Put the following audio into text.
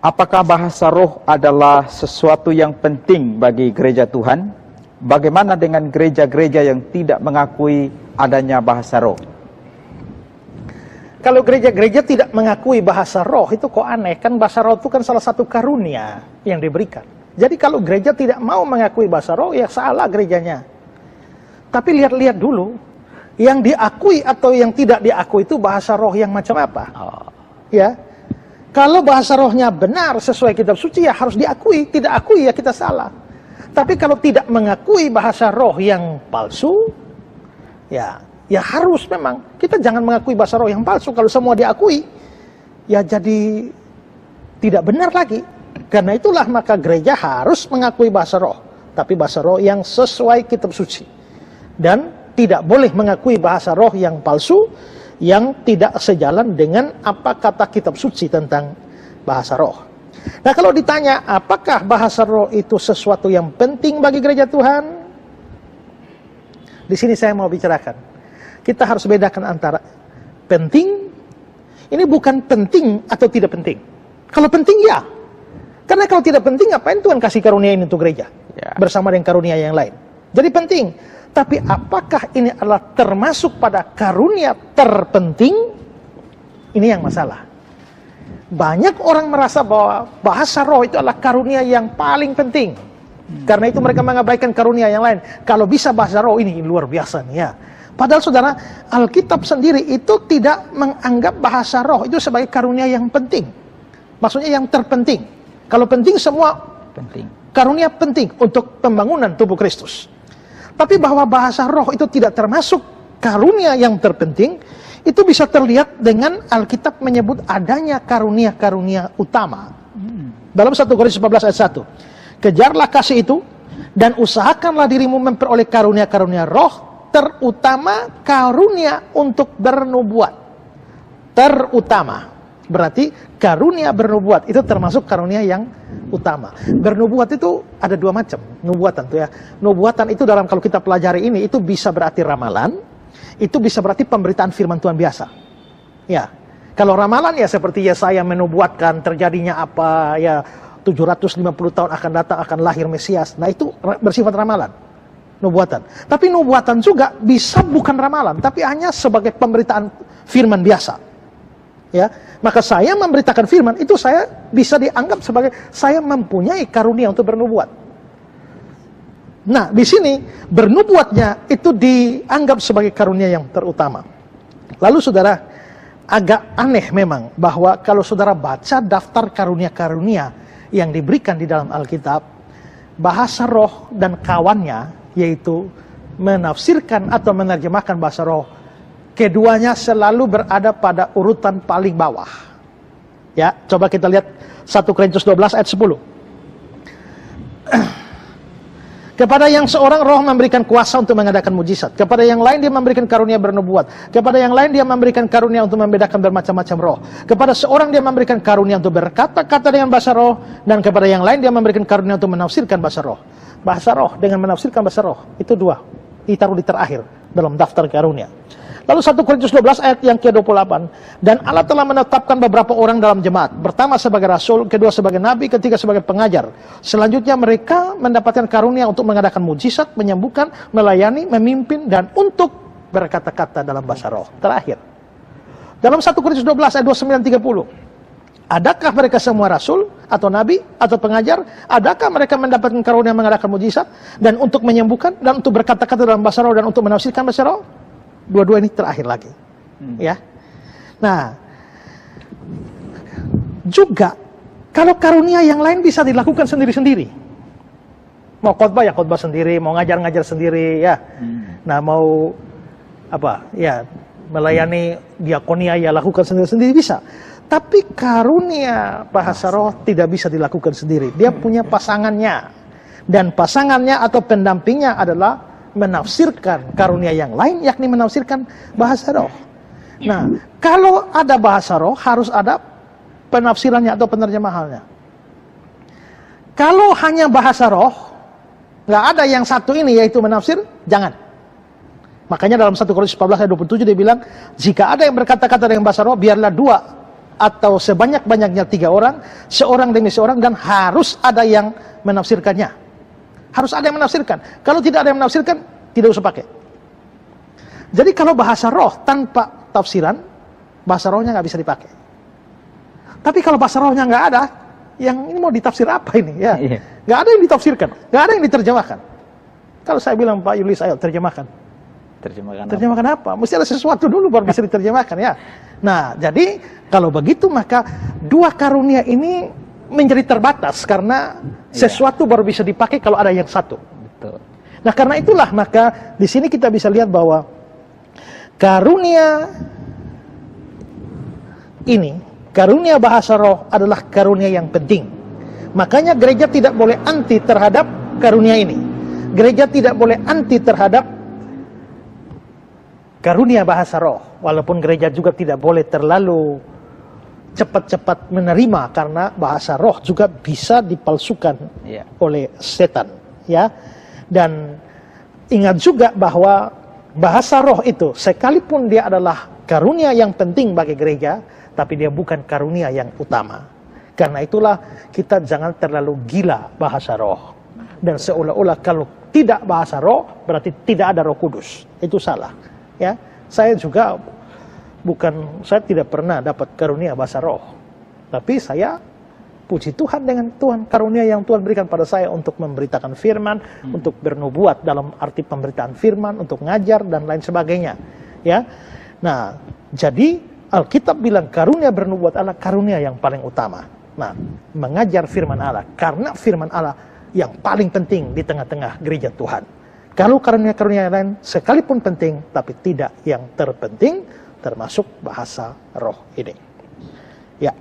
Apakah bahasa roh adalah sesuatu yang penting bagi gereja Tuhan? Bagaimana dengan gereja-gereja yang tidak mengakui adanya bahasa roh? Kalau gereja-gereja tidak mengakui bahasa roh, itu kok aneh, kan bahasa roh itu kan salah satu karunia yang diberikan. Jadi kalau gereja tidak mau mengakui bahasa roh, ya salah gerejanya. Tapi lihat-lihat dulu, yang diakui atau yang tidak diakui itu bahasa roh yang macam apa. Ya, kalau bahasa rohnya benar sesuai kitab suci, ya harus diakui. Tidak akui, ya kita salah. Tapi kalau tidak mengakui bahasa roh yang palsu, ya harus memang. Kita jangan mengakui bahasa roh yang palsu. Kalau semua diakui, ya jadi tidak benar lagi. Karena itulah maka gereja harus mengakui bahasa roh. Tapi bahasa roh yang sesuai kitab suci. Dan tidak boleh mengakui bahasa roh yang palsu, yang tidak sejalan dengan apa kata kitab suci tentang bahasa roh. Nah, kalau ditanya apakah bahasa roh itu sesuatu yang penting bagi gereja Tuhan, di sini saya mau bicarakan. Kita harus bedakan antara penting, ini bukan penting atau tidak penting. Kalau penting ya, karena kalau tidak penting ngapain Tuhan kasih karunia ini untuk gereja bersama dengan karunia yang lain. Jadi penting. Tapi apakah ini adalah termasuk pada karunia terpenting? Ini yang masalah. Banyak orang merasa bahwa bahasa roh itu adalah karunia yang paling penting. Karena itu mereka mengabaikan karunia yang lain. Kalau bisa bahasa roh ini luar biasa nih ya. Padahal saudara, Alkitab sendiri itu tidak menganggap bahasa roh itu sebagai karunia yang penting. Maksudnya yang terpenting. Kalau penting semua penting. Karunia penting untuk pembangunan tubuh Kristus. Tapi bahwa bahasa roh itu tidak termasuk karunia yang terpenting, itu bisa terlihat dengan Alkitab menyebut adanya karunia-karunia utama. Dalam 1 Korintus 14 ayat 1. Kejarlah kasih itu, dan usahakanlah dirimu memperoleh karunia-karunia roh, terutama karunia untuk bernubuat. Terutama. Berarti karunia bernubuat itu termasuk karunia yang utama. Bernubuat itu ada dua macam nubuatan tuh ya. Nubuatan itu dalam kalau kita pelajari ini itu bisa berarti ramalan, itu bisa berarti pemberitaan firman Tuhan biasa. Ya. Kalau ramalan ya seperti Yesaya menubuatkan terjadinya apa ya 750 tahun akan datang akan lahir Mesias. Nah, itu bersifat ramalan. Nubuatan. Tapi nubuatan juga bisa bukan ramalan, tapi hanya sebagai pemberitaan firman biasa. Ya, maka saya memberitakan firman itu saya bisa dianggap sebagai saya mempunyai karunia untuk bernubuat. Nah, di sini bernubuatnya itu dianggap sebagai karunia yang terutama. Lalu saudara, agak aneh memang bahwa kalau saudara baca daftar karunia-karunia yang diberikan di dalam Alkitab, bahasa roh dan kawannya yaitu menafsirkan atau menerjemahkan bahasa roh, keduanya selalu berada pada urutan paling bawah. Ya, coba kita lihat 1 Korintus 12 ayat 10. Kepada yang seorang roh memberikan kuasa untuk mengadakan mujizat. Kepada yang lain dia memberikan karunia bernubuat. Kepada yang lain dia memberikan karunia untuk membedakan bermacam-macam roh. Kepada seorang dia memberikan karunia untuk berkata-kata dengan bahasa roh. Dan kepada yang lain dia memberikan karunia untuk menafsirkan bahasa roh. Bahasa roh dengan menafsirkan bahasa roh. Itu dua. Ditaruh di terakhir dalam daftar karunia. Lalu 1 Korintus 12 ayat yang ke-28. Dan Allah telah menetapkan beberapa orang dalam jemaat. Pertama sebagai rasul, kedua sebagai nabi, ketiga sebagai pengajar. Selanjutnya mereka mendapatkan karunia untuk mengadakan mujizat, menyembuhkan, melayani, memimpin, dan untuk berkata-kata dalam bahasa roh. Terakhir. Dalam 1 Korintus 12 ayat 29-30. Adakah mereka semua rasul atau nabi atau pengajar? Adakah mereka mendapatkan karunia mengadakan mujizat dan untuk menyembuhkan dan untuk berkata-kata dalam bahasa roh dan untuk menafsirkan bahasa roh? Dua-dua ini terakhir lagi. Ya. Nah, juga kalau karunia yang lain bisa dilakukan sendiri-sendiri. Mau khotbah ya khotbah sendiri, mau ngajar-ngajar sendiri ya. Nah, mau apa? Ya, melayani diakonia ya lakukan sendiri-sendiri bisa. Tapi karunia bahasa roh tidak bisa dilakukan sendiri. Dia punya pasangannya. Dan pasangannya atau pendampingnya adalah menafsirkan karunia yang lain, yakni menafsirkan bahasa roh. Nah, kalau ada bahasa roh, harus ada penafsirannya atau penerjemahannya. Kalau hanya bahasa roh, nggak ada yang satu ini, yaitu menafsir, jangan. Makanya dalam 1 Korintus 14 ayat 27 dia bilang, jika ada yang berkata-kata dengan bahasa roh, biarlah dua atau sebanyak-banyaknya 3 orang, seorang demi seorang, dan harus ada yang menafsirkannya. Harus ada yang menafsirkan. Kalau tidak ada yang menafsirkan, tidak usah pakai. Jadi kalau bahasa roh tanpa tafsiran, bahasa rohnya nggak bisa dipakai. Tapi kalau bahasa rohnya nggak ada, yang ini mau ditafsir apa ini? Ya, nggak ada yang ditafsirkan, nggak ada yang diterjemahkan. Kalau saya bilang, Pak Yulis, ayo terjemahkan. Terjemahkan apa? Mesti ada sesuatu dulu baru bisa diterjemahkan, ya. Nah, jadi kalau begitu maka 2 karunia ini menjadi terbatas karena sesuatu baru bisa dipakai kalau ada yang satu. Betul. Nah, karena itulah maka di sini kita bisa lihat bahwa karunia ini, karunia bahasa roh adalah karunia yang penting. Makanya gereja tidak boleh anti terhadap karunia ini. Gereja tidak boleh anti terhadap karunia bahasa roh. Walaupun gereja juga tidak boleh terlalu cepat-cepat menerima karena bahasa roh juga bisa dipalsukan oleh setan, ya. Dan ingat juga bahwa bahasa roh itu sekalipun dia adalah karunia yang penting bagi gereja, tapi dia bukan karunia yang utama. Karena itulah kita jangan terlalu gila bahasa roh. Dan seolah-olah kalau tidak bahasa roh berarti tidak ada Roh Kudus. Itu salah. Ya, saya juga saya tidak pernah dapat karunia bahasa roh. Tapi saya puji Tuhan dengan Tuhan, karunia yang Tuhan berikan pada saya untuk memberitakan firman, untuk bernubuat dalam arti pemberitaan firman, untuk ngajar dan lain sebagainya. Ya. Nah, jadi Alkitab bilang karunia bernubuat adalah karunia yang paling utama. Nah, mengajar firman Allah, karena firman Allah yang paling penting di tengah-tengah gereja Tuhan. Kalau karunia-karunia lain sekalipun penting, tapi tidak yang terpenting, termasuk bahasa roh ini. Ya.